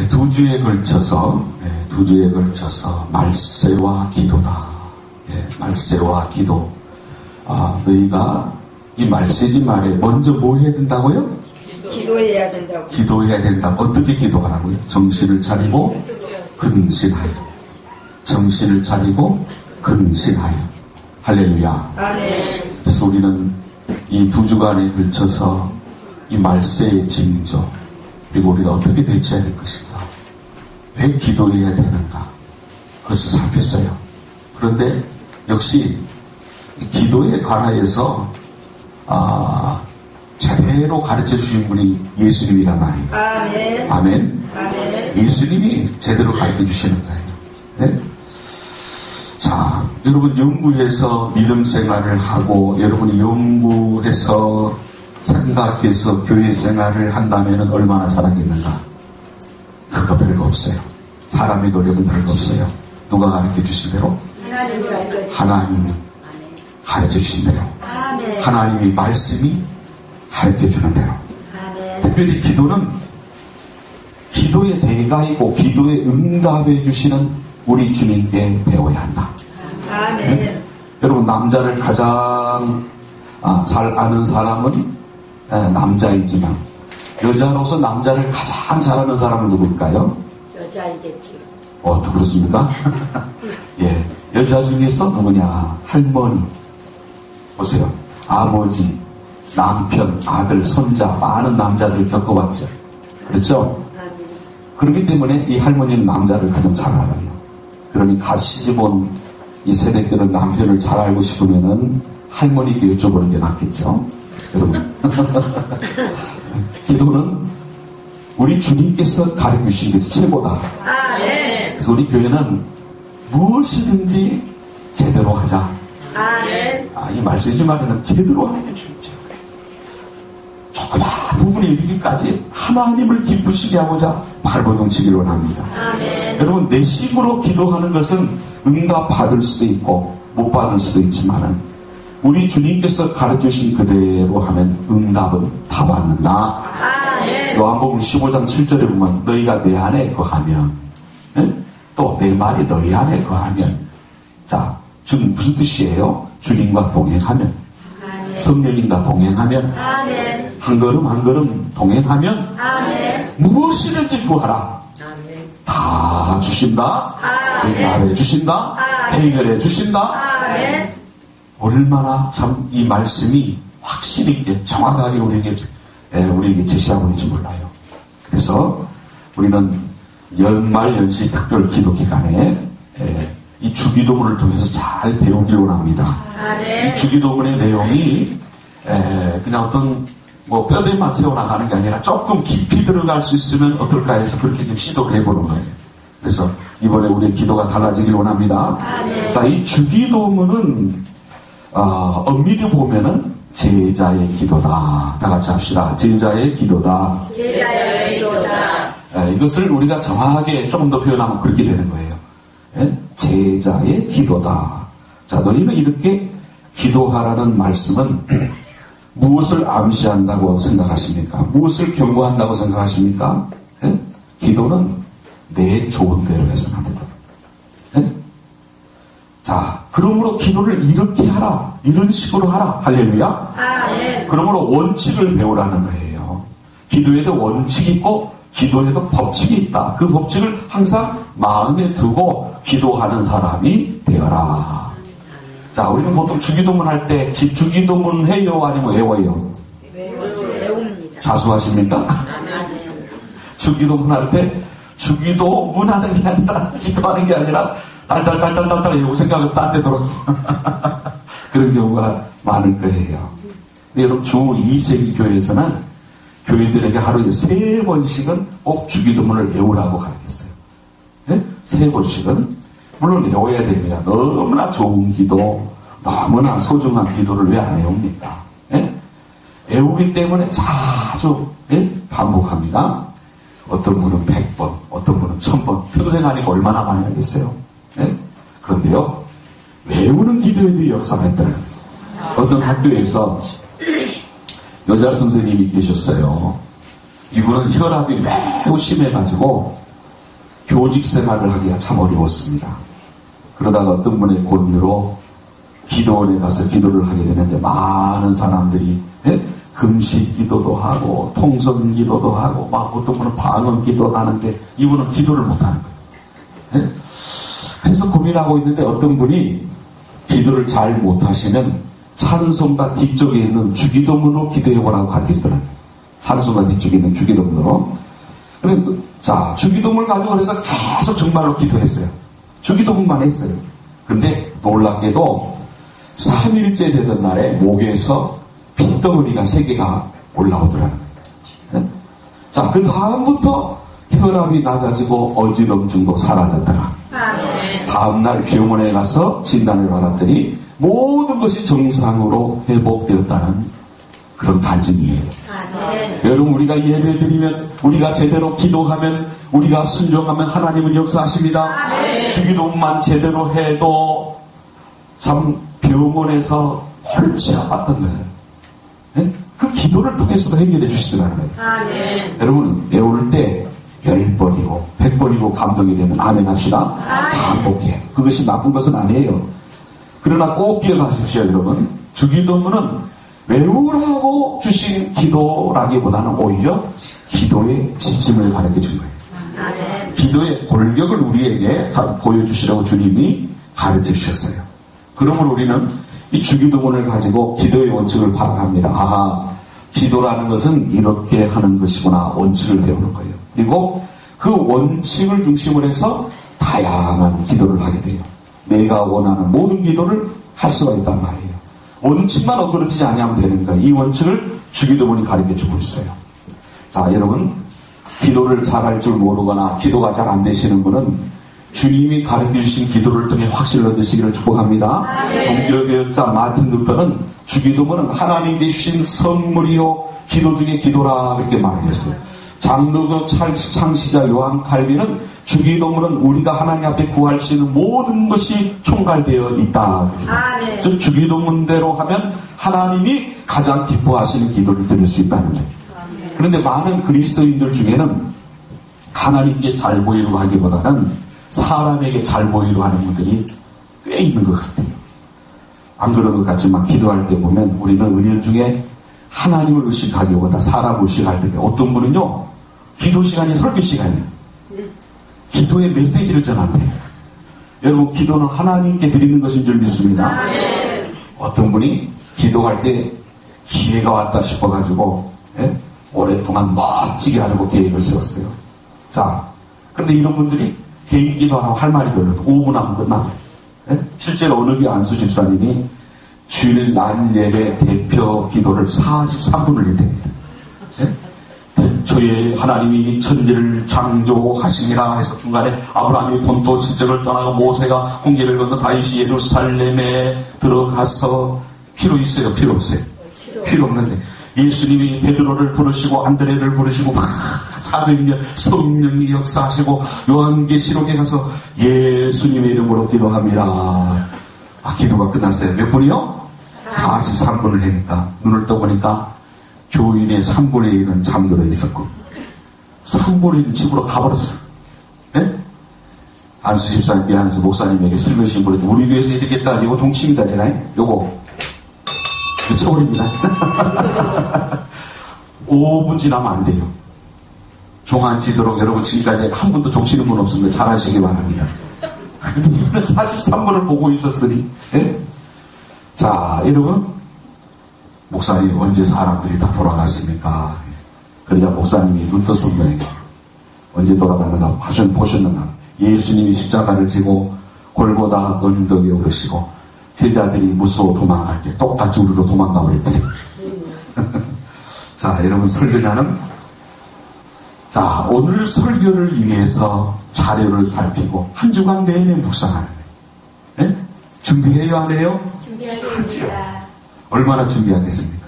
두 주에 걸쳐서 말세와 기도다. 말세와 기도. 너희가 이 말세지 말에 먼저 뭐 해야 된다고요? 기도해야 된다고. 기도해야 된다. 어떻게 기도하라고요? 정신을 차리고 근신하여. 정신을 차리고 근신하여. 할렐루야. 아멘. 그래서 우리는 이 두 주간에 걸쳐서 이 말세의 징조, 그리고 우리가 어떻게 대처해야 될 것인가, 왜 기도해야 되는가, 그것을 살폈어요. 그런데 역시 기도에 관하여서 제대로 가르쳐 주신 분이 예수님이란 말이에요. 아멘. 아멘. 아멘. 예수님이 제대로 가르쳐 주시는 거예요. 네? 자, 여러분 연구해서 믿음 생활을 하고, 여러분이 연구해서 생각해서 교회 생활을 한다면 얼마나 잘하겠는가? 그거 별거 없어요. 사람의 노력은 별거 없어요. 누가 가르쳐 주신 대로? 하나님이 가르쳐 주신 대로. 아멘. 하나님이 말씀이 가르쳐 주는 대로. 아멘. 특별히 기도는 기도의 대가이고 기도에 응답해 주시는 우리 주님께 배워야 한다. 아멘. 네? 여러분, 남자를 가장 잘 아는 사람은 남자이지만 여자로서 남자를 가장 잘 아는 사람은 누굴까요? 여자이겠지. 또 그렇습니까? 예, 여자 중에서 누구냐? 할머니. 보세요. 아버지, 남편, 아들, 손자, 많은 남자들 겪어봤죠. 그렇죠? 그렇기 때문에 이 할머니는 남자를 가장 잘 알아요. 그러니 시집 온 이 세대들은 남편을 잘 알고 싶으면은 할머니께 여쭤보는 게 낫겠죠. 여러분. 기도는 우리 주님께서 가르쳐 주신 것이 최고다. 아멘. 그래서 우리 교회는 무엇이든지 제대로 하자. 아멘. 이 말씀이지 말에는 제대로 하는 게 중요해요. 조그만 부분에 이르기까지 하나님을 기쁘시게 하고자 발버둥치기를 원합니다. 아멘. 여러분, 내심으로 기도하는 것은 응답 받을 수도 있고 못 받을 수도 있지만은 우리 주님께서 가르쳐주신 그대로 하면 응답은 다 받는다. 아멘. 요한복음 15장 7절에 보면 너희가 내 안에 거하면, 또 내 말이 너희 안에 거하면, 자, 지금 무슨 뜻이에요? 주님과 동행하면, 아멘. 성령님과 동행하면, 아멘. 한 걸음 한 걸음 동행하면, 아멘. 무엇이든지 구하라. 아멘. 다 주신다. 응답해 주신다. 해결해 주신다. 아멘. 얼마나 참 이 말씀이 확신 있게 정확하게 우리에게 제시하고 있는지 몰라요. 그래서 우리는 연말 연시 특별 기도 기간에 이 주기도문을 통해서 잘 배우길 원합니다. 아멘. 이 주기도문의 내용이 그냥 어떤 뼈대만 세워나가는 게 아니라 조금 깊이 들어갈 수 있으면 어떨까 해서 그렇게 좀 시도를 해보는 거예요. 그래서 이번에 우리의 기도가 달라지길 원합니다. 아멘. 자, 이 주기도문은 엄밀히 보면은 제자의 기도다. 다 같이 합시다. 제자의 기도다. 제자의 기도다. 이것을 우리가 정확하게 조금 더 표현하면 그렇게 되는 거예요. 제자의 기도다. 자, 너희는 이렇게 기도하라는 말씀은 무엇을 암시한다고 생각하십니까? 무엇을 경고한다고 생각하십니까? 기도는 내 좋은 대로 해서는 안 된다. 자, 그러므로 기도를 이렇게 하라. 이런 식으로 하라. 할렐루야. 아멘. 그러므로 원칙을 배우라는 거예요. 기도에도 원칙이 있고 기도에도 법칙이 있다. 그 법칙을 항상 마음에 두고 기도하는 사람이 되어라. 자, 우리는 보통 주기도문 할 때 주기도문 해요? 아니면 외워요? 외웁니다. 자수하십니까? 주기도문 할 때 주기도문 하는 게 아니라 기도하는 게 아니라 딸딸딸딸딸 외우고 생각을 딴 데 돌아 그런 경우가 많을 거예요. 여러분, 주 2세기 교회에서는 교인들에게 하루에 3번씩은 꼭 주기도문을 외우라고 가르쳤어요. 3번씩은 물론 외워야 됩니다. 너무나 좋은 기도, 너무나 소중한 기도를 왜 안 외웁니까? 외우기 때문에 자주 반복합니다. 어떤 분은 100번, 어떤 분은 1000번, 평생 하니까 얼마나 많이 하겠어요? 그런데요, 외우는 기도에도 역사가 있더라고요. 어떤 학교에서 여자 선생님이 계셨어요. 이분은 혈압이 매우 심해가지고 교직 생활을 하기가 참 어려웠습니다. 그러다가 어떤 분의 권유로 기도원에 가서 기도를 하게 되는데 많은 사람들이 금식 기도도 하고 통성 기도도 하고 막 어떤 분은 방언 기도도 하는데 이분은 기도를 못하는 거예요. 그래서 고민하고 있는데 어떤 분이 기도를 잘 못하시면 찬송가 뒤쪽에 있는 주기도문으로 기도해보라고 가르치더라고요. 찬송가 뒤쪽에 있는 주기도문으로. 자, 주기도문을 가지고 그래서 계속 정말로 기도했어요. 주기도문만 했어요. 그런데 놀랍게도 3일째 되던 날에 목에서 핏덩어리가 3개가 올라오더라는 거예요. 자, 그 다음부터 혈압이 낮아지고 어지럼증도 사라졌더라. 다음날 병원에 가서 진단을 받았더니 모든 것이 정상으로 회복되었다는 그런 간증이에요. 여러분, 우리가 예배드리면, 우리가 제대로 기도하면, 우리가 순종하면 하나님은 역사하십니다. 주기도만 제대로 해도 참 병원에서 골치 아팠던 거예요. 그 기도를 통해서도 해결해 주시더라는 거예요. 여러분, 배울 때 10번이고 100번이고 감동이 되면 아멘 합시다. 반복해. 그것이 나쁜 것은 아니에요. 그러나 꼭 기억하십시오, 여러분. 주기도문은 외우라고 주신 기도라기보다는 오히려 기도의 지침을 가르쳐 준 거예요. 기도의 골격을 우리에게 보여주시라고 주님이 가르쳐 주셨어요. 그러므로 우리는 이 주기도문을 가지고 기도의 원칙을 파악합니다. 아, 기도라는 것은 이렇게 하는 것이구나. 원칙을 배우는 거예요. 그리고 그 원칙을 중심으로 해서 다양한 기도를 하게 돼요. 내가 원하는 모든 기도를 할 수가 있단 말이에요. 원칙만 어그러지지 않으면 되는 거예요. 이 원칙을 주기도문이 가르쳐주고 있어요. 자, 여러분, 기도를 잘할 줄 모르거나 기도가 잘 안 되시는 분은 주님이 가르쳐주신 기도를 통해 확신을 얻으시기를 축복합니다. 종교개혁자 마틴 루터는 주기도문은 하나님께 주신 선물이요 기도 중에 기도라 그렇게 말했어요. 장로교 창시자 요한 칼빈은 주기도문은 우리가 하나님 앞에 구할 수 있는 모든 것이 총괄되어 있다. 즉 주기도문대로 하면 하나님이 가장 기뻐하시는 기도를 드릴 수 있다는 거예요. 그런데 많은 그리스도인들 중에는 하나님께 잘 보이려고 하기보다는 사람에게 잘 보이려고 하는 분들이 꽤 있는 것 같아요. 안 그런 것 같지만 기도할 때 보면 우리는 은연 중에 하나님을 의식하기보다 사람을 의식할 때 어떤 분은요 기도 시간이 설교 시간이에요. 기도의 메시지를 전한대요. 여러분, 기도는 하나님께 드리는 것인 줄 믿습니다. 어떤 분이 기도할 때 기회가 왔다 싶어가지고 오랫동안 멋지게 하려고 계획을 세웠어요. 자, 그런데 이런 분들이 개인 기도하라고 할 말이 별로 5분 하면 끝나요. 실제로 어느 교 안수 집사님이 주일 날 예배 대표 기도를 43분을 했답니다. 대초에 하나님이 천지를 창조하시니라 해서 중간에 아브라함이 본토 친척을 떠나고 모세가 홍해를 건너 다윗이 예루살렘에 들어가서 필요 있어요? 필요 없어요? 필요 없는데 예수님이 베드로를 부르시고 안드레를 부르시고 막 400년 성령이 역사하시고 요한계시록에 가서 예수님의 이름으로 기도합니다. 기도가 끝났어요. 몇 분이요? 43분을 하니까 눈을 떠보니까 교인의 3분의 1은 잠들어 있었고 3분의 1은 집으로 가버렸어. 안수 집사님 미안해서 목사님에게 슬며시 보내도 우리 교회에서 이렇게 했다. 이거 종침이다 제가. 요거 쳐버립니다. 5분 지나면 안 돼요. 종안 지도록 여러분 지금까지 한 분도 종치는 분 없습니다. 잘하시기 바랍니다. 43분을 보고 있었으니. 자, 여러분, 목사님 언제 사람들이 다 돌아갔습니까? 그러자 목사님이 눈 떠서 뭐예요? 언제 돌아갔는가 보셨는가? 예수님이 십자가를 지고 골고다 언덕에 오르시고 제자들이 무서워 도망갈 때 똑같이 우리로 도망가 버렸대요. 자, 여러분, 설교자는 자, 오늘 설교를 위해서 자료를 살피고 한 주간 내내 묵상하는 거예요. 준비해야 하네요? 준비하겠습니다. 얼마나 준비하겠습니까?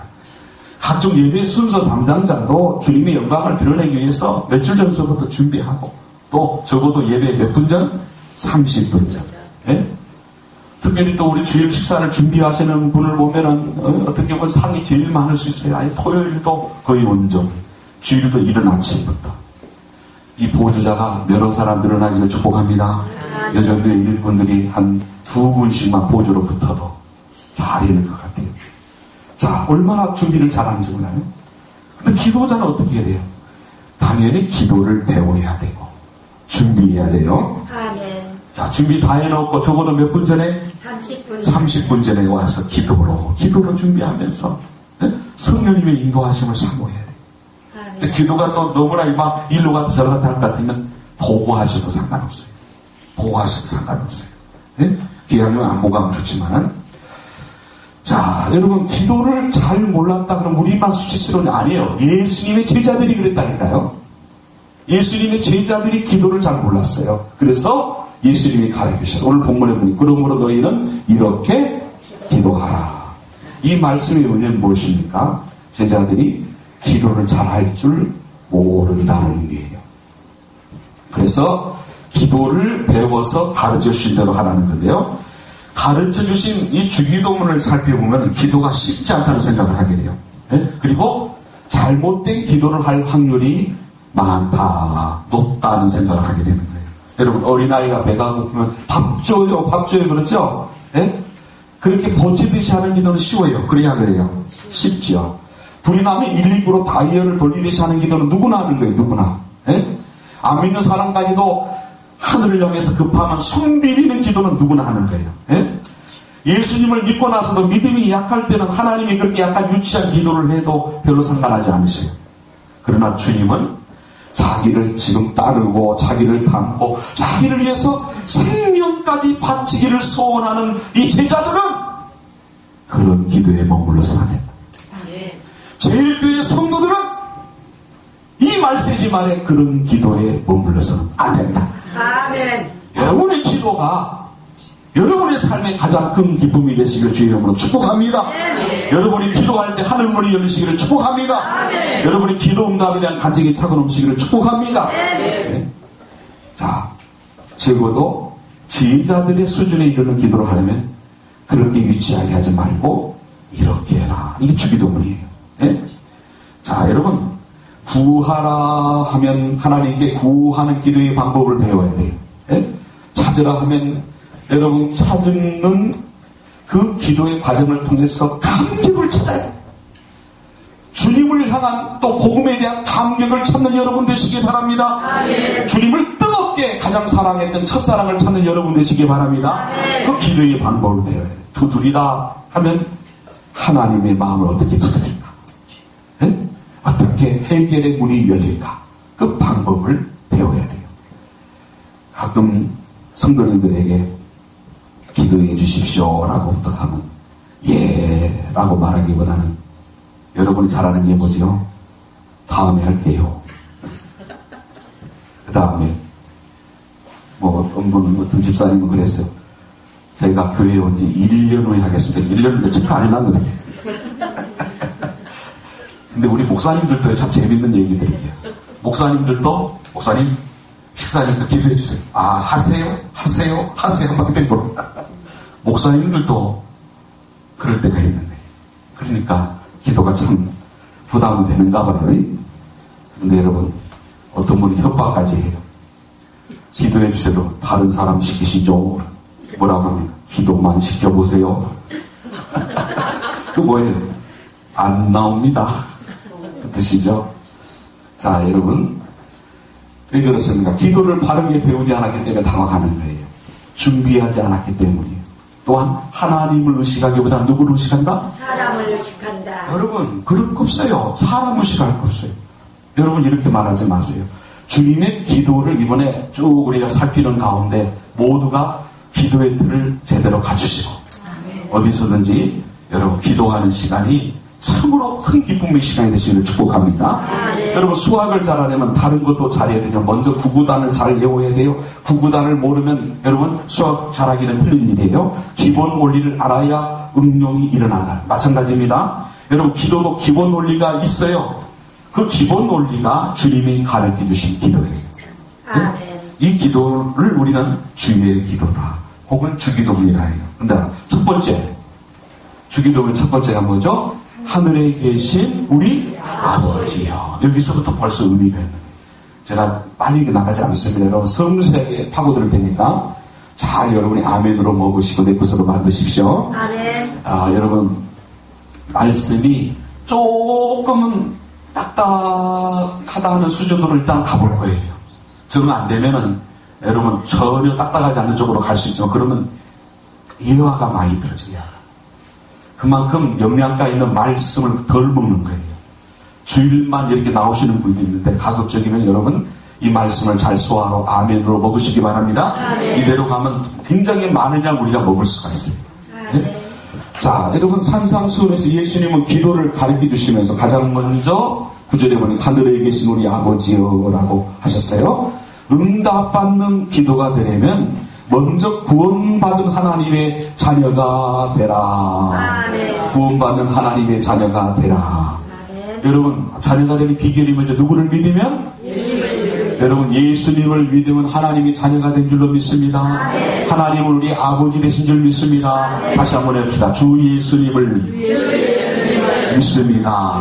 각종 예배 순서 담당자도 주님의 영광을 드러내기 위해서 며칠 전서부터 준비하고 또 적어도 예배 몇 분 전? 30분 전. 특별히 또 우리 주일 식사를 준비하시는 분을 보면은 어떻게 보면 상이 제일 많을 수 있어요. 아니 토요일도 거의 온종, 주일도 이른 아침부터 이 보조자가 여러 사람 늘어나기를 축복합니다. 여전도의 일꾼들이 한 2분씩만 보조로 붙어도 잘 이룰 것 같아요. 자, 얼마나 준비를 잘하는지 몰라요? 근데 기도자는 어떻게 해야 돼요? 당연히 기도를 배워야 되고 준비해야 돼요. 아멘. 자, 준비 다 해놓고 적어도 몇 분 전에? 30분 전에 와서 기도로 준비하면서 성령님의 인도하심을 사모해야 돼요. 근데 기도가 또 너무나 막 일로 갔다 저로 갔다 할 것 같으면 보고하셔도 상관없어요. 보고하셔도 상관없어요. 기왕이면 안 보고 하면 좋지만은. 자, 여러분, 기도를 잘 몰랐다 그러면 우리만 수치스러운 아니에요. 예수님의 제자들이 그랬다니까요. 예수님의 제자들이 기도를 잘 몰랐어요. 그래서 예수님이 가르치셨어요. 오늘 본문에 보니 그러므로 너희는 이렇게 기도하라. 이 말씀의 의미는 무엇입니까? 제자들이 기도를 잘할 줄 모른다는 의미예요. 그래서 기도를 배워서 가르쳐 주신 대로 하라는 건데요. 가르쳐 주신 이 주기도문을 살펴보면 기도가 쉽지 않다는 생각을 하게 돼요. 그리고 잘못된 기도를 할 확률이 많다, 높다는 생각을 하게 되는 거예요. 여러분, 어린아이가 배가 고프면 밥 줘요, 그렇죠? 그렇게 보채듯이 하는 기도는 쉬워요. 그래야 그래요. 쉽지요. 불이 나면 119로 다이얼을 돌리듯이 하는 기도는 누구나 하는 거예요. 누구나. 안 믿는 사람까지도 하늘을 향해서 급하면 손 비비는 기도는 누구나 하는 거예요. 예수님을 믿고 나서도 믿음이 약할 때는 하나님이 그렇게 약간 유치한 기도를 해도 별로 상관하지 않으세요. 그러나 주님은 자기를 지금 따르고 자기를 닮고 자기를 위해서 생명까지 바치기를 소원하는 이 제자들은 그런 기도에 머물러서는 안 된다. 제일교회 성도들은 이 말세지 말에 그런 기도에 머물러서는 안 된다. 아멘. 여러분의 기도가 여러분의 삶의 가장 큰 기쁨이 되시기를 주의 이름으로 축복합니다. 아멘. 여러분이 기도할 때 하늘문이 열리시기를 축복합니다. 아멘. 여러분의 기도 응답에 대한 간증이 차고 넘치기를 축복합니다. 아멘. 자, 적어도 제자들의 수준에 이르는 기도를 하려면 그렇게 유치하게 하지 말고 이렇게 해라. 이게 주기도문이에요. 자, 여러분, 구하라 하면 하나님께 구하는 기도의 방법을 배워야 돼요. 찾으라 하면 여러분 찾는 그 기도의 과정을 통해서 감격을 찾아야 돼요. 주님을 향한 또 복음에 대한 감격을 찾는 여러분 되시기 바랍니다. 아멘. 주님을 뜨겁게 가장 사랑했던 첫사랑을 찾는 여러분 되시기 바랍니다. 아멘. 그 기도의 방법을 배워야 돼요. 두드리다 하면 하나님의 마음을 어떻게 두드릴까? 어떻게 해결의 문이 열릴까? 그 방법을 배워야 돼요. 가끔 성도님들에게 기도해 주십시오 라고 부탁하면 예 라고 말하기보다는 여러분이 잘하는 게 뭐지요? 다음에 할게요. 그 다음에 뭐 어떤 분은 어떤 집사님은 그랬어요. 제가 교회에 온 지 1년 후에 하겠습니다. 1년인데 체크 안 해놨는데. 근데 우리 목사님들도 참 재밌는 얘기들이에요. 목사님들도 목사님 식사니까 기도해 주세요. 아, 하세요. 막 뺑뺑 목사님들도 그럴 때가 있는 거예요. 그러니까 기도가 참 부담이 되는가 봐요. 그런데 여러분, 어떤 분이 협박까지 해요. 기도해 주세요. 다른 사람 시키시죠. 뭐라고 합니까? 기도만 시켜보세요. 그 뭐예요? 안 나옵니다. 그 뜻이죠. 자, 여러분, 왜 그렇습니까? 기도를 바르게 배우지 않았기 때문에 당황하는 거예요. 준비하지 않았기 때문이에요. 또한 하나님을 의식하기보다 누구를 의식한다? 사람을 의식한다. 여러분, 그럴 거 없어요. 사람 의식할 거 없어요. 여러분, 이렇게 말하지 마세요. 주님의 기도를 이번에 쭉 우리가 살피는 가운데 모두가 기도의 틀을 제대로 갖추시고 어디서든지 여러분 기도하는 시간이 참으로 큰 기쁨의 시간이 되시기를 축복합니다. 여러분, 수학을 잘하려면 다른 것도 잘해야 되죠. 먼저 구구단을 잘 외워야 돼요. 구구단을 모르면 여러분 수학 잘하기는 틀린 일이에요. 기본 원리를 알아야 응용이 일어난다. 마찬가지입니다. 여러분, 기도도 기본 원리가 있어요. 그 기본 원리가 주님이 가르쳐 주신 기도예요. 네? 이 기도를 우리는 주의 기도다. 혹은 주기도문이라 해요. 근데 첫 번째, 주기도문 첫 번째가 뭐죠? 하늘에 계신 우리 아버지요. 여기서부터 벌써 의미가 있는 거예요. 제가 빨리 나가지 않습니다. 여러분 섬세하게 파고들 테니까 잘 여러분이 아멘으로 먹으시고 내 것으로 만드십시오. 아멘. 여러분 말씀이 조금은 딱딱하다 하는 수준으로 일단 가볼 거예요. 저는 안 되면은 여러분 전혀 딱딱하지 않은 쪽으로 갈 수 있지만 그러면 예화가 많이 들어져요. 그만큼 영양가 있는 말씀을 덜 먹는 거예요. 주일만 이렇게 나오시는 분이 있는데 가급적이면 여러분 이 말씀을 잘 소화하러 아멘으로 먹으시기 바랍니다. 아멘. 이대로 가면 굉장히 많은 양 우리가 먹을 수가 있어요. 네? 자, 여러분 산상수훈에서 예수님은 기도를 가르쳐 주시면서 가장 먼저 9절에 보니 하늘에 계신 우리 아버지여라고 하셨어요. 응답받는 기도가 되려면 먼저 구원받은 하나님의 자녀가 되라. 아멘. 구원받는 하나님의 자녀가 되라. 아멘. 여러분 자녀가 되는 비결이 먼저 누구를 믿으면? 여러분 예수님을 믿으면 하나님이 자녀가 된 줄로 믿습니다. 아멘. 하나님은 우리 아버지 되신 줄 믿습니다. 아멘. 다시 한번 해봅시다. 주 예수님을 믿습니다.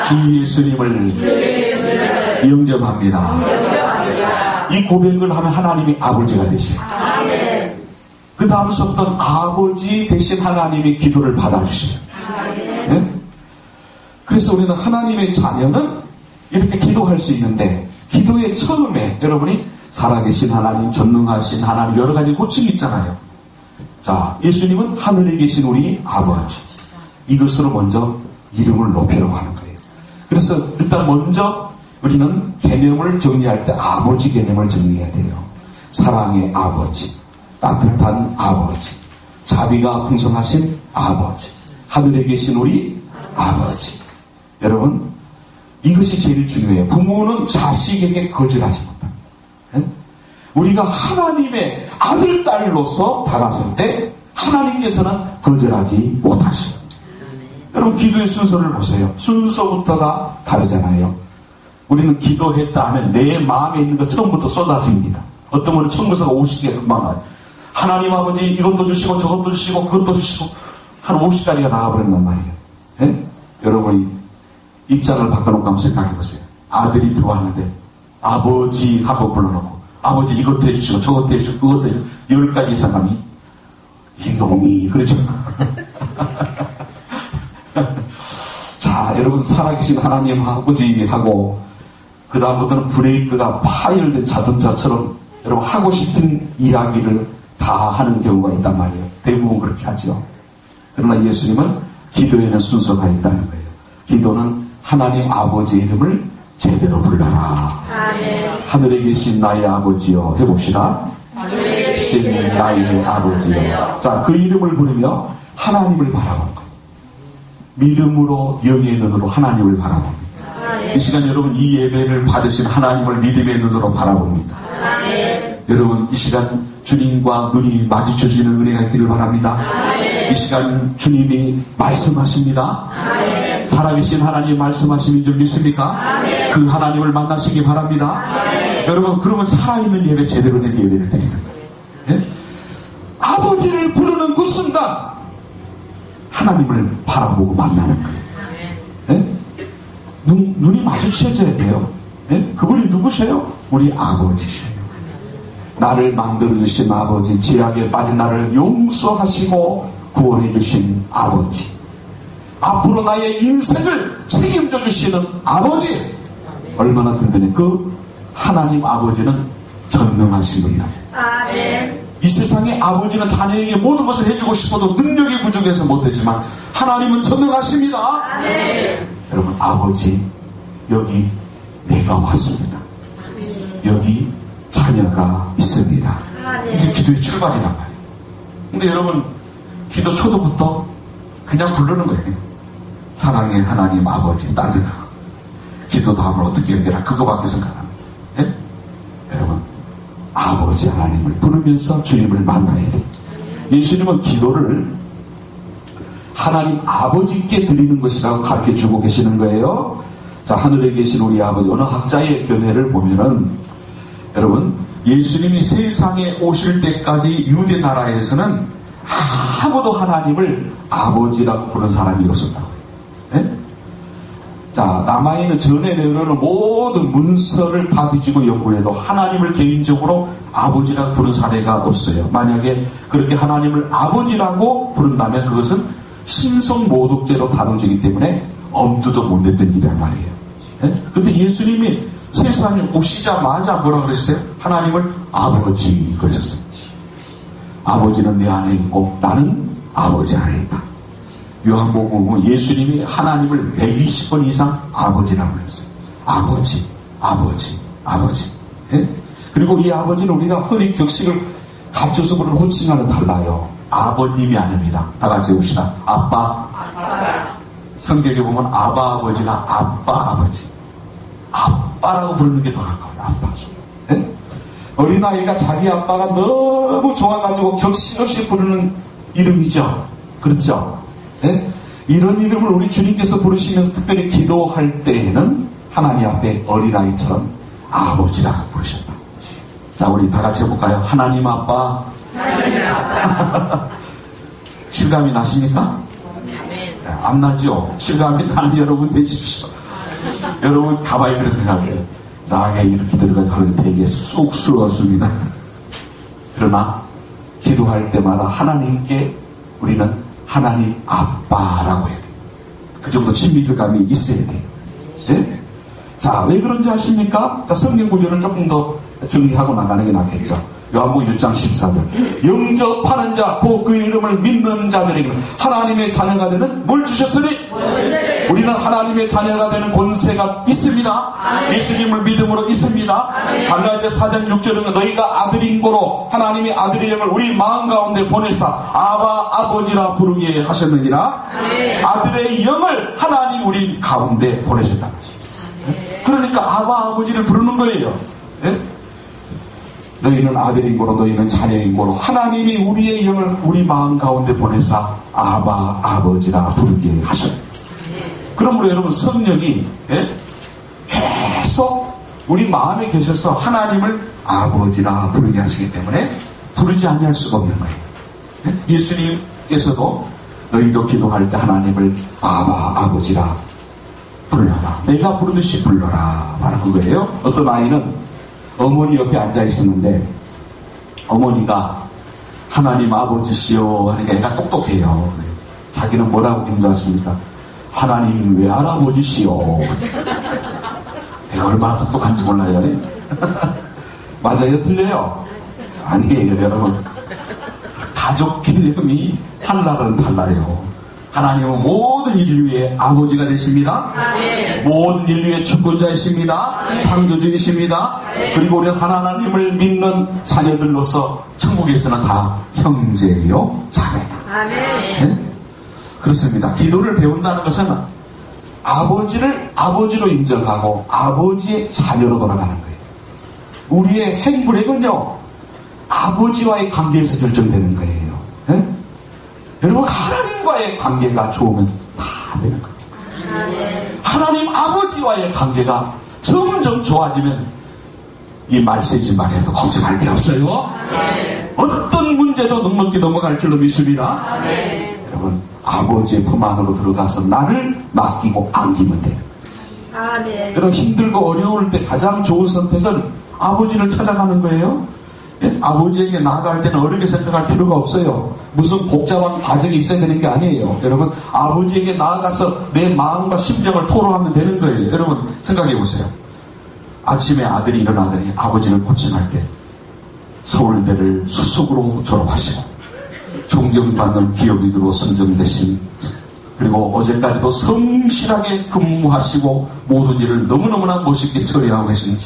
주 예수님을 영접합니다. 이 고백을 하면 하나님이 아버지가 되십니다. 그 다음서부터는 아버지 되신 하나님의 기도를 받아주십니다. 네? 그래서 우리는 하나님의 자녀는 이렇게 기도할 수 있는데 기도의 처음에 여러분이 살아계신 하나님, 전능하신 하나님 여러 가지 호칭이 있잖아요. 자, 예수님은 하늘에 계신 우리 아버지. 이것으로 먼저 이름을 높이려고 하는 거예요. 그래서 일단 먼저 우리는 개념을 정리할 때 아버지 개념을 정리해야 돼요. 사랑의 아버지, 따뜻한 아버지, 자비가 풍성하신 아버지, 하늘에 계신 우리 아버지. 여러분, 이것이 제일 중요해요. 부모는 자식에게 거절하지 못합니다. 우리가 하나님의 아들, 딸로서 다가설 때 하나님께서는 거절하지 못하시고. 여러분 기도의 순서를 보세요. 순서부터가 다르잖아요. 우리는 기도했다 하면 내 마음에 있는 것 처음부터 쏟아집니다. 어떤 분은 청구서가 50개가 금방 나와요. 하나님 아버지 이것도 주시고 저것도 주시고 그것도 주시고 한 50가지가 나와버렸단 말이에요. 네? 여러분이 입장을 바꿔놓고 한번 생각해보세요. 아들이 들어왔는데 아버지 하고 불러놓고 아버지 이것도 해주시고 저것도 해주시고 그것도 해주시고 10가지 이상 하면 이놈이 그렇죠. 자, 여러분 살아계신 하나님 아버지하고 그 다음부터는 브레이크가 파열된 자동차처럼 여러분 하고 싶은 이야기를 다 하는 경우가 있단 말이에요. 대부분 그렇게 하죠. 그러나 예수님은 기도에는 순서가 있다는 거예요. 기도는 하나님 아버지의 이름을 제대로 불러라. 아멘. 하늘에 계신 나의 아버지여 해봅시다. 하늘에 계신 나의 아버지여. 자, 그 이름을 부르며 하나님을 바라보는 거예요. 믿음으로 영의 눈으로 하나님을 바라봅니다. 아멘. 이 시간 여러분 이 예배를 받으신 하나님을 믿음의 눈으로 바라봅니다. 아멘. 여러분 이 시간 주님과 눈이 마주쳐지는 은혜가 있기를 바랍니다. 아멘. 이 시간 주님이 말씀하십니다. 아멘. 살아계신 하나님 말씀하시는 줄 믿습니까? 아멘. 그 하나님을 만나시기 바랍니다. 아멘. 여러분 그러면 살아있는 예배 제대로 된 예배를 드리는 거예요. 네? 아버지를 부르는 그 순간 하나님을 바라보고 만나는 거예요. 네? 눈이 마주쳐져야 돼요. 네? 그분이 누구세요? 우리 아버지세요. 나를 만들어주신 아버지, 죄악에 빠진 나를 용서하시고 구원해주신 아버지, 앞으로 나의 인생을 책임져 주시는 아버지. 얼마나 든든해. 그 하나님 아버지는 전능하신 분이다. 아멘. 이 세상에 아버지는 자녀에게 모든 것을 해주고 싶어도 능력이 부족해서 못하지만 하나님은 전능하십니다. 아멘. 여러분 아버지 여기 내가 왔습니다. 아멘. 여기 자녀가 있습니다. 아멘. 이게 기도의 출발이란 말이에요. 근데 여러분 기도 초도부터 그냥 부르는 거예요. 사랑의 하나님 아버지 따뜻하고 기도도 하면 어떻게 연결할 그거밖에 생각 안 합니다. 예? 여러분 아버지 하나님을 부르면서 주님을 만나야 돼요. 예수님은 기도를 하나님 아버지께 드리는 것이라고 가르쳐주고 계시는 거예요. 자, 하늘에 계신 우리 아버지. 어느 학자의 견해를 보면은 여러분 예수님이 세상에 오실 때까지 유대 나라에서는 아무도 하나님을 아버지라고 부르는 사람이 없었다고. 예? 자, 남아있는 전에 내려오는 모든 문서를 다 뒤지고 연구해도 하나님을 개인적으로 아버지라고 부른 사례가 없어요. 만약에 그렇게 하나님을 아버지라고 부른다면 그것은 신성 모독죄로 다뤄지기 때문에 엄두도 못 냈던 일이란 말이에요. 예? 근데 예수님이 세상에 오시자마자 뭐라 그랬어요? 하나님을 아버지 그러셨어요. 아버지는 내 안에 있고 나는 아버지 안에 있다. 요한복음은 예수님이 하나님을 120번 이상 아버지라고 했어요. 아버지, 아버지, 아버지. 예? 그리고 이 아버지는 우리가 흔히 격식을 갖춰서 부르는 호칭과는 달라요. 아버님이 아닙니다. 다 같이 봅시다. 아빠. 성경에 보면 아바 아버지가 아빠 아버지. 아빠라고 부르는 게 더 가까워요. 아빠. 예? 어린아이가 자기 아빠가 너무 좋아가지고 격식 없이 부르는 이름이죠. 그렇죠? 예? 이런 이름을 우리 주님께서 부르시면서 특별히 기도할 때에는 하나님 앞에 어린아이처럼 아버지라고 부르셨다. 자, 우리 다 같이 해볼까요? 하나님 아빠. 하나님 아빠. 실감이 나십니까? 안 나죠? 실감이 나는 여러분 되십시오. 여러분 가만히 그렇게 생각해요. 나에게 이렇게 들어가서 하는 되게 쑥스러웠습니다. 그러나 기도할 때마다 하나님께 우리는 하나님 아빠라고 해야 돼요. 그 정도 친밀감이 있어야 돼요. 네? 자, 왜 그런지 아십니까? 자, 성경 구절을 조금 더 정리하고 나가는 게 낫겠죠. 요한복음 1장 14절. 영접하는 자, 곧 그의 이름을 믿는 자들에게는 하나님의 자녀가 되는 뭘 주셨으니? 우리는 하나님의 자녀가 되는 권세가 있습니다. 예수님을 믿음으로 있습니다. 갈라디아 4장 6절은 너희가 아들인 고로 하나님이 아들의 영을 우리 마음 가운데 보내사 아바 아버지라 부르게 하셨느니라. 아들의 영을 하나님 우리 가운데 보내셨다. 그러니까 아바 아버지를 부르는 거예요. 네? 너희는 아들인 고로 너희는 자녀인 고로 하나님이 우리의 영을 우리 마음 가운데 보내사 아바 아버지라 부르게 하셨다. 그러므로 여러분 성령이 계속 우리 마음에 계셔서 하나님을 아버지라 부르게 하시기 때문에 부르지 아니할 수가 없는 거예요. 예수님께서도 너희도 기도할 때 하나님을 아바 아버지라 불러라. 내가 부르듯이 불러라 말하는 거예요. 어떤 아이는 어머니 옆에 앉아 있었는데 어머니가 하나님 아버지시여 하니까 애가 똑똑해요. 자기는 뭐라고 기도했습니까? 하나님 외할아버지시여. 내가 얼마나 똑똑한지 몰라요. 맞아요? 틀려요? 아니에요, 여러분. 가족 개념이 하나는 달라요. 하나님은 모든 인류의 아버지가 되십니다. 모든 인류의 주권자이십니다. 창조주이십니다. 그리고 우리는 하나님을 믿는 자녀들로서 천국에서는 다 형제요, 자매다. 네? 그렇습니다. 기도를 배운다는 것은 아버지를 아버지로 인정하고 아버지의 자녀로 돌아가는 거예요. 우리의 행불행은요 아버지와의 관계에서 결정되는 거예요. 네? 여러분 하나님과의 관계가 좋으면 다 되는 거예요. 하나님 아버지와의 관계가 점점 좋아지면 이 말세지만 해도 걱정할 게 없어요. 어떤 문제도 넉넉히 넘어갈 줄로 믿습니다. 여러분 아버지의 품 안으로 들어가서 나를 맡기고 안기면 돼요. 여러분 힘들고 어려울 때 가장 좋은 선택은 아버지를 찾아가는 거예요. 아버지에게 나아갈 때는 어렵게 생각할 필요가 없어요. 무슨 복잡한 과정이 있어야 되는 게 아니에요. 여러분 아버지에게 나아가서 내 마음과 심정을 토로하면 되는 거예요. 여러분 생각해 보세요. 아침에 아들이 일어나더니 아버지를 코칭할 때 서울대를 수석으로 졸업하시고 존경받는 기업인으로 선정되신 그리고 어제까지도 성실하게 근무하시고 모든 일을 너무너무나 멋있게 처리하고 계신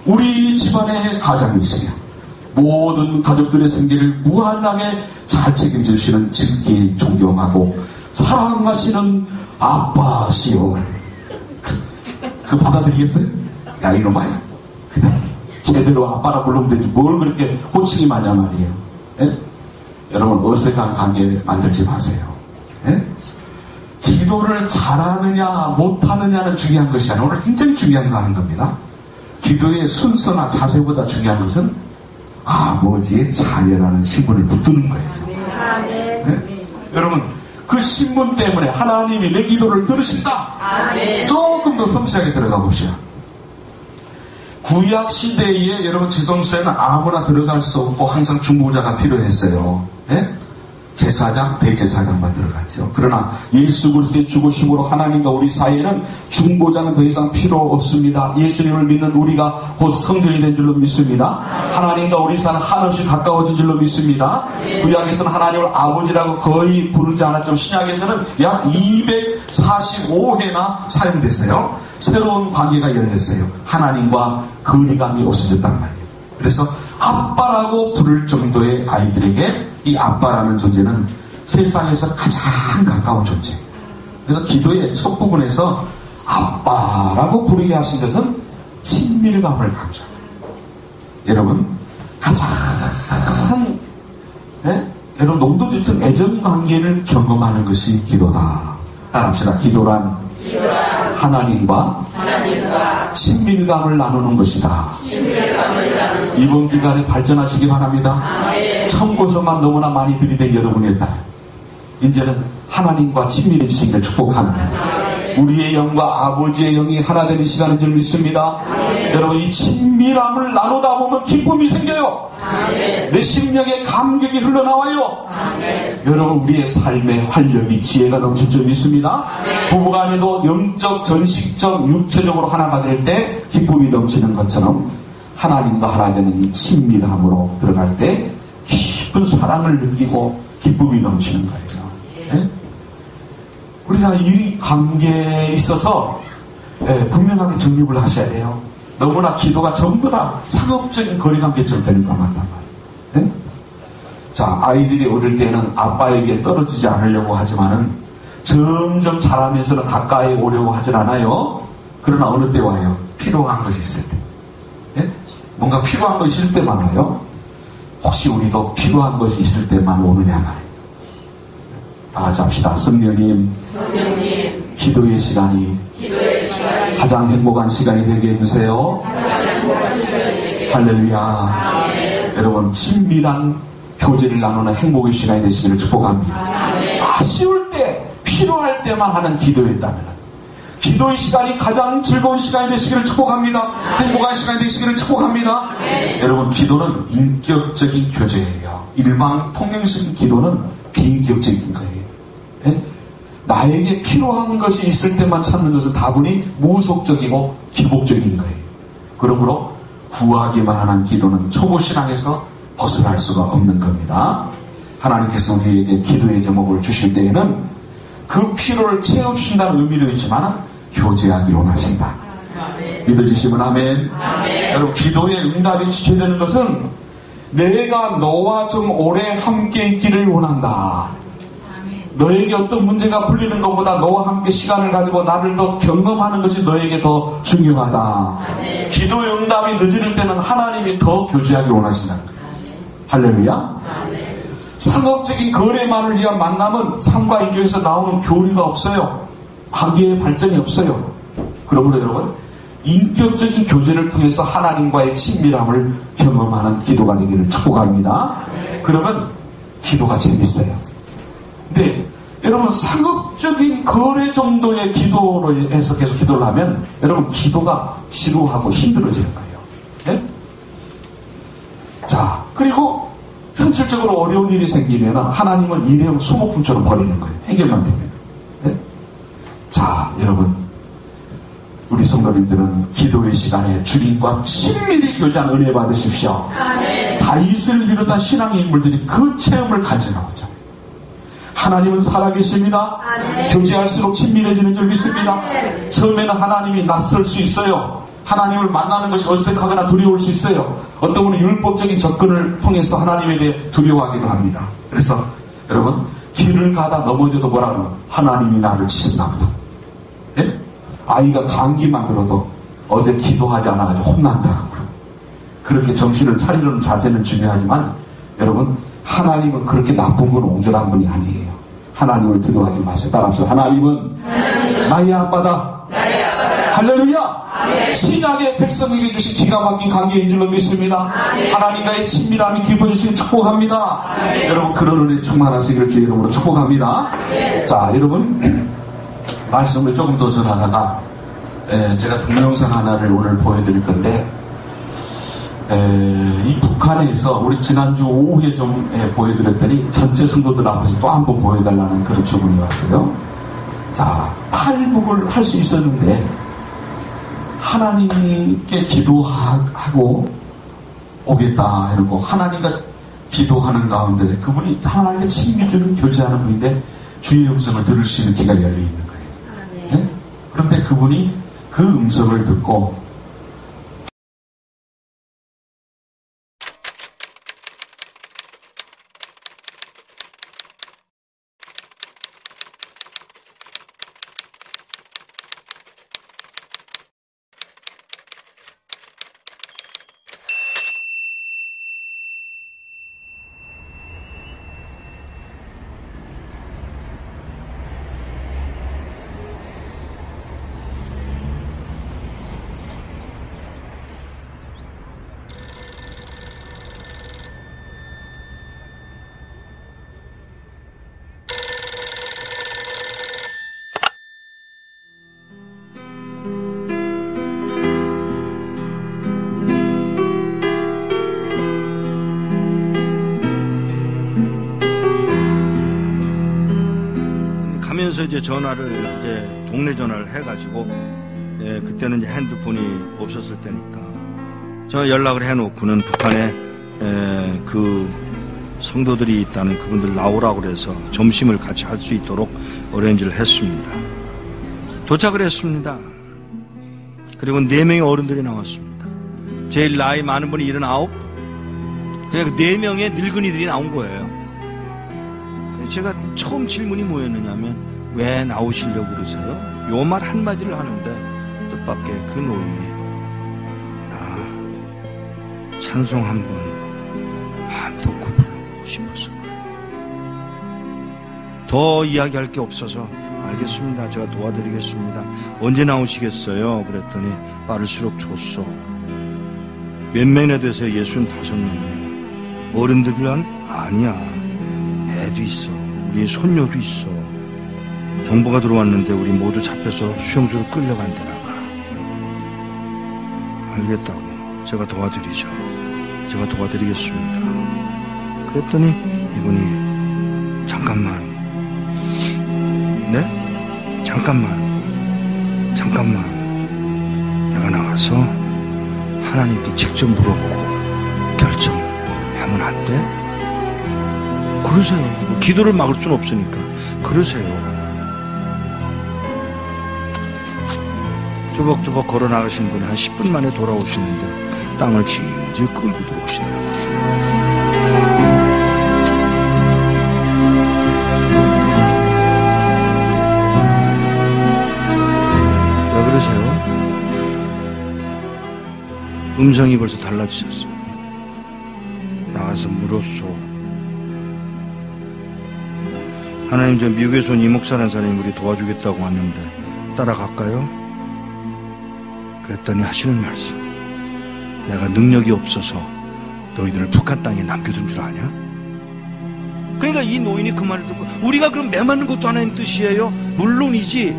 우리 집안의 가장이시며 모든 가족들의 생계를 무한하게 잘 책임지시는 지극히 존경하고 사랑하시는 아빠시오. 그 받아들이겠어요? 야 이놈아 제대로 아빠라 부르면 되지 뭘 그렇게 호칭이 많냐 말이에요. 예? 여러분 어색한 관계 만들지 마세요. 예? 기도를 잘하느냐 못하느냐는 중요한 것이 아니라 오늘 굉장히 중요한 거 하는 겁니다. 기도의 순서나 자세보다 중요한 것은 아버지의 자녀라는 신분을 붙드는 거예요. 네? 여러분 그 신문 때문에 하나님이 내 기도를 들으신다. 아멘. 조금 더 섬세하게 들어가 봅시다. 구약 시대에 여러분 지성소에는 아무나 들어갈 수 없고 항상 중보자가 필요했어요. 예? 제사장, 대제사장만 들어갔죠. 그러나 예수 그리스도의 죽으심으로 하나님과 우리 사이에는 중보자는 더 이상 필요 없습니다. 예수님을 믿는 우리가 곧 성전이 된 줄로 믿습니다. 하나님과 우리 사이는 한없이 가까워진 줄로 믿습니다. 구약에서는 하나님을 아버지라고 거의 부르지 않았지만 신약에서는 약 245회나 사용됐어요. 새로운 관계가 열렸어요. 하나님과 거리감이 없어졌단 말이에요. 그래서 아빠라고 부를 정도의 아이들에게 이 아빠라는 존재는 세상에서 가장 가까운 존재. 그래서 기도의 첫 부분에서 아빠라고 부르게 하신 것은 친밀감을 강조합니다. 여러분 가장 여러분 농도 짙은 애정 관계를 경험하는 것이 기도다. 따라합시다. 기도란 하나님과 친밀감을 나누는 것이다. 이번 기간에 발전하시기 바랍니다. 참고서만 너무나 많이 들이댄 여러분이었다. 이제는 하나님과 친밀해지시기를 축복합니다. 우리의 영과 아버지의 영이 하나 되는 시간인 줄 믿습니다. 여러분 이 친밀함을 나누다 보면 기쁨이 생겨요. 내 심령에 감격이 흘러나와요. 여러분 우리의 삶에 활력이 지혜가 넘칠 줄 믿습니다. 부부간에도 영적, 전식적, 육체적으로 하나가 될 때 기쁨이 넘치는 것처럼 하나님과 하나 되는 친밀함으로 들어갈 때 깊은 사랑을 느끼고 기쁨이 넘치는 거예요. 네? 우리가 이 관계에 있어서 분명하게 정립을 하셔야 돼요. 너무나 기도가 전부 다 상업적인 거리관계처럼 되는 것 같단 말이에요. 네? 자, 아이들이 어릴 때는 아빠에게 떨어지지 않으려고 하지만은 점점 자라면서는 가까이 오려고 하질 않아요. 그러나 어느 때 와요? 필요한 것이 있을 때. 네? 뭔가 필요한 것이 있을 때만 와요. 혹시 우리도 필요한 것이 있을 때만 오느냐 말이에요. 다 같이 합시다. 성령님, 기도의 시간이 가장 행복한 시간이 되게 해주세요. 할렐루야. 여러분 친밀한 교제를 나누는 행복의 시간이 되시기를 축복합니다. 아쉬울 때 필요할 때만 하는 기도였다면 기도의 시간이 가장 즐거운 시간이 되시기를 축복합니다. 행복한 시간이 되시기를 축복합니다. 여러분 기도는 인격적인 교제예요. 일반 통행적인 기도는 비인격적인 거예요. 네? 나에게 필요한 것이 있을 때만 찾는 것은 다분히 무속적이고 기복적인 거예요. 그러므로 구하기만 하는 기도는 초보신앙에서 벗어날 수가 없는 겁니다. 하나님께서 우리에게 기도의 제목을 주실 때에는 그 필요를 채워주신다는 의미도 있지만 교제하기를 원하신다. 믿어주시면 아멘. 여러분 기도의 응답이 지체되는 것은 내가 너와 좀 오래 함께 있기를 원한다. 너에게 어떤 문제가 풀리는 것보다 너와 함께 시간을 가지고 나를 더 경험하는 것이 너에게 더 중요하다. 기도의 응답이 늦을 때는 하나님이 더 교제하기를 원하신다. 할렐루야. 상업적인 거래만을 위한 만남은 삶과 인격에서 나오는 교류가 없어요. 관계의 발전이 없어요. 그러므로 여러분 인격적인 교제를 통해서 하나님과의 친밀함을 경험하는 기도가 되기를 축복합니다. 그러면 기도가 재밌어요. 근데 여러분 상업적인 거래 정도의 기도로 해서 계속 기도를 하면 여러분 기도가 지루하고 힘들어지는 거예요. 네? 자, 그리고 현실적으로 어려운 일이 생기면 하나님은 일회용 소모품처럼 버리는 거예요. 해결만 되면. 네? 자, 여러분 우리 성도님들은 기도의 시간에 주님과 친밀히 교제한 은혜 받으십시오. 다윗을 비롯한 신앙의 인물들이 그 체험을 간증하고 있잖아요. 하나님은 살아계십니다. 교제할수록 친밀해지는 줄 믿습니다. 처음에는 하나님이 낯설 수 있어요. 하나님을 만나는 것이 어색하거나 두려울 수 있어요. 어떤 분은 율법적인 접근을 통해서 하나님에 대해 두려워하기도 합니다. 그래서 여러분 길을 가다 넘어져도 뭐라고 하나님이 나를 치셨나 보다. 예? 아이가 감기만 들어도 어제 기도하지 않아가지고 혼난다. 그렇게 정신을 차리려는 자세는 중요하지만 여러분 하나님은 그렇게 나쁜 건 옹졸한 분이 아니에요. 하나님을 두려워하지 마세요. 따라합시다. 하나님은 나의 아빠다. 할렐루야. 신약의 백성에게 주신 기가 막힌 관계인 줄로 믿습니다. 하나님과의 친밀함이 기뻐 주신 축복합니다. 여러분 그런 은혜 충만하시기를 주의 이름으로 축복합니다. 자, 여러분 말씀을 조금 더 전하다가 제가 동영상 하나를 오늘 보여드릴 건데, 이 북한에서 우리 지난주 오후에 좀 보여드렸더니 전체 성도들 앞에서 또 한 번 보여달라는 그런 주문이 왔어요. 자, 탈북을 할 수 있었는데 하나님께 기도하고 오겠다 이러고 하나님과 기도하는 가운데 그분이 하나님과 친밀을 교제하는 분인데 주의 음성을 들을 수 있는 귀가 열려 있는 거예요. 네? 그런데 그분이 그 음성을 듣고 이제 전화를 이제 동네 전화를 해가지고 그때는 이제 핸드폰이 없었을 때니까 저 연락을 해놓고는 북한에 그 성도들이 있다는 그분들 나오라고 그래서 점심을 같이 할 수 있도록 어레인지를 했습니다. 도착을 했습니다. 그리고 4명의 어른들이 나왔습니다. 제일 나이 많은 분이 79, 그냥 4명의 늙은이들이 나온 거예요. 제가 처음 질문이 뭐였느냐면 왜 나오시려고 그러세요? 요 말 한마디를 하는데 뜻밖의 그 노인이 찬송 한번 마음 놓고 부르고 싶어서 그래. 더 이야기할 게 없어서 알겠습니다. 제가 도와드리겠습니다. 언제 나오시겠어요? 그랬더니 빠를수록 좋소. 몇 명이나 되세요? 65명이에요. 어른들이란 아니야. 애도 있어. 우리 손녀도 있어. 정보가 들어왔는데 우리 모두 잡혀서 수용소로 끌려간다나 봐. 알겠다고. 제가 도와드리죠. 제가 도와드리겠습니다. 그랬더니 이분이 잠깐만. 네? 잠깐만. 내가 나가서 하나님께 직접 물어보고 결정하면 안 돼? 그러세요. 기도를 막을 수는 없으니까. 그러세요. 뚜벅뚜벅 걸어 나가신 분이 한 10분 만에 돌아오시는데 땅을 질질 끌고 들어오시더라고요. 왜 그러세요? 음성이 벌써 달라지셨어요. 나가서 물었소. 하나님, 저 미국에서 온 이목사라는 사람이 우리 도와주겠다고 왔는데 따라갈까요? 그랬더니 하시는 말씀. 내가 능력이 없어서 너희들을 북한 땅에 남겨둔 줄 아냐? 그러니까 이 노인이 그 말을 듣고 우리가 그럼 매 맞는 것도 하나님 뜻이에요? 물론이지.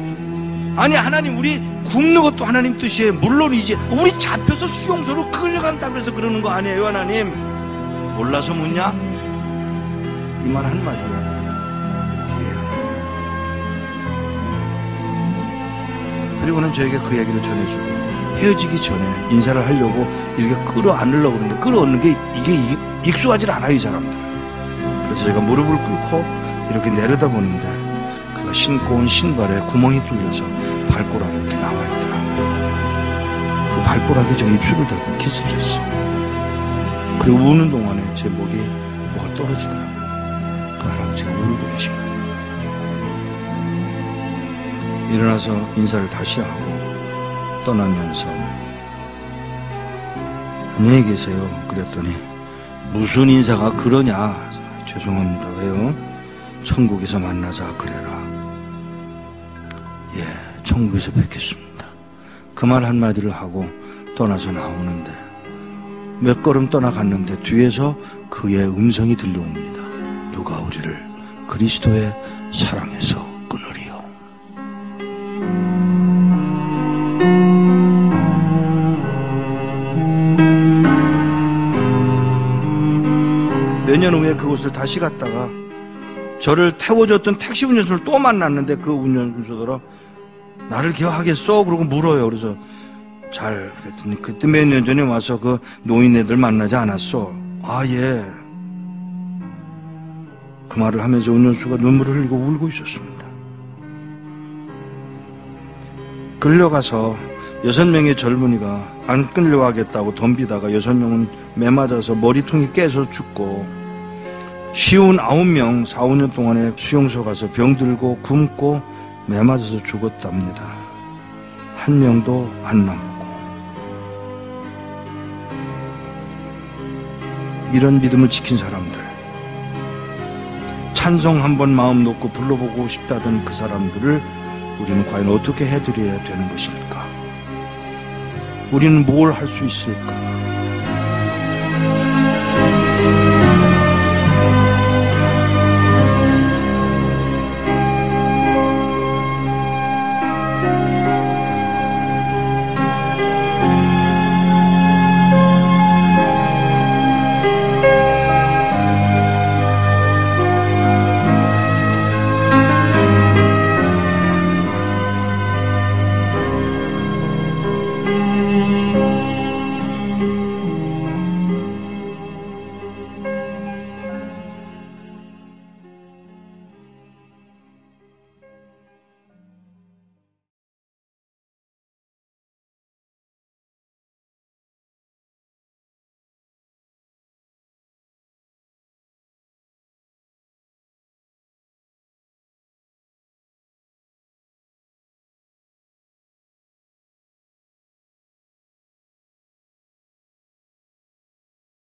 아니 하나님 우리 굶는 것도 하나님 뜻이에요? 물론이지. 우리 잡혀서 수용소로 끌려간다고 해서 그러는 거 아니에요 하나님? 몰라서 묻냐? 이 말 한마디야. 그리고는 저에게 그 얘기를 전해주고 헤어지기 전에 인사를 하려고 이렇게 끌어안으려고 그러는데 끌어안는 게 이게 익숙하지 않아요 이 사람들. 그래서 제가 무릎을 꿇고 이렇게 내려다보는데 그가 신고 온 신발에 구멍이 뚫려서 발가락이 이렇게 나와 있더라고요. 그 발가락에 제가 입술을 대고 키스를 했어요. 그리고 우는 동안에 제 목에 뭐가 떨어지더라고요. 그 할아버지가 울고 계신 거예요. 일어나서 인사를 다시 하고 떠나면서 안녕히 계세요. 그랬더니 무슨 인사가 그러냐. 죄송합니다. 왜요? 천국에서 만나자 그래라. 예, 천국에서 뵙겠습니다. 그 말 한마디를 하고 떠나서 나오는데 몇 걸음 떠나갔는데 뒤에서 그의 음성이 들려옵니다. 누가 우리를 그리스도의 사랑에서 끊으리요. 몇 년 후에 그곳을 다시 갔다가 저를 태워줬던 택시 운전수를 또 만났는데 그 운전수더러 나를 기억하겠어? 그러고 물어요. 그래서 잘 그랬더니 그때 몇 년 전에 와서 그 노인네들 만나지 않았어? 아, 예. 그 말을 하면서 운전수가 눈물을 흘리고 울고 있었습니다. 끌려가서 6명의 젊은이가 안 끌려가겠다고 덤비다가 6명은 매맞아서 머리통이 깨서 죽고 쉬운 9명 4, 5년 동안에 수용소 가서 병들고 굶고 매맞아서 죽었답니다. 한 명도 안 남고. 이런 믿음을 지킨 사람들, 찬송 한번 마음 놓고 불러보고 싶다던 그 사람들을 우리는 과연 어떻게 해드려야 되는 것일까? 우리는 뭘 할 수 있을까?